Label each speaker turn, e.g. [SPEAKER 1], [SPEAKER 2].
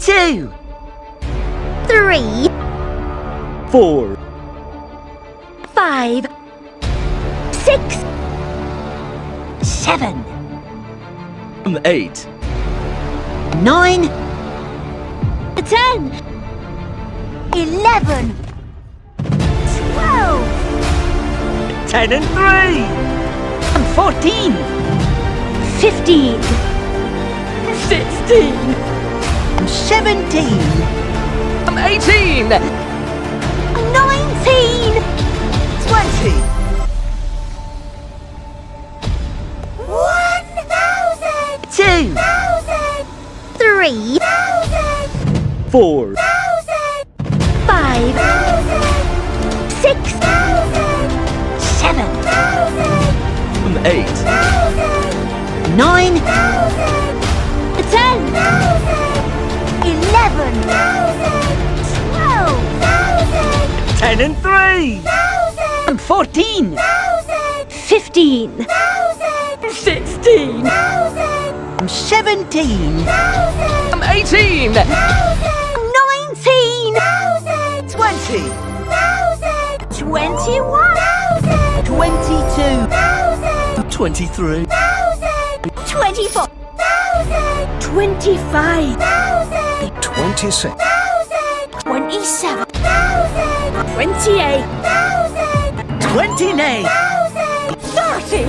[SPEAKER 1] 2,
[SPEAKER 2] 3,
[SPEAKER 1] 4,
[SPEAKER 2] 5, 6, 7,
[SPEAKER 1] 8,
[SPEAKER 2] 9, 10, 11, 12,
[SPEAKER 1] 10 and 3,
[SPEAKER 2] 14, 15,
[SPEAKER 1] 16,
[SPEAKER 2] 17,
[SPEAKER 1] 18,
[SPEAKER 2] 19,
[SPEAKER 1] 20,
[SPEAKER 2] 1,000,
[SPEAKER 1] 2,
[SPEAKER 2] 3,
[SPEAKER 1] 4,
[SPEAKER 2] 5, 6, 7,
[SPEAKER 1] 8,
[SPEAKER 2] 9, 10, 11, 12,
[SPEAKER 1] 10 and 3,
[SPEAKER 2] 14, 15,
[SPEAKER 1] 16,
[SPEAKER 2] 17,
[SPEAKER 1] 18,
[SPEAKER 2] 19,
[SPEAKER 1] 20,
[SPEAKER 2] 21,
[SPEAKER 1] 22, 23,
[SPEAKER 2] 24, 25,
[SPEAKER 3] 26,
[SPEAKER 2] 27, 28,
[SPEAKER 1] 29,
[SPEAKER 2] 30,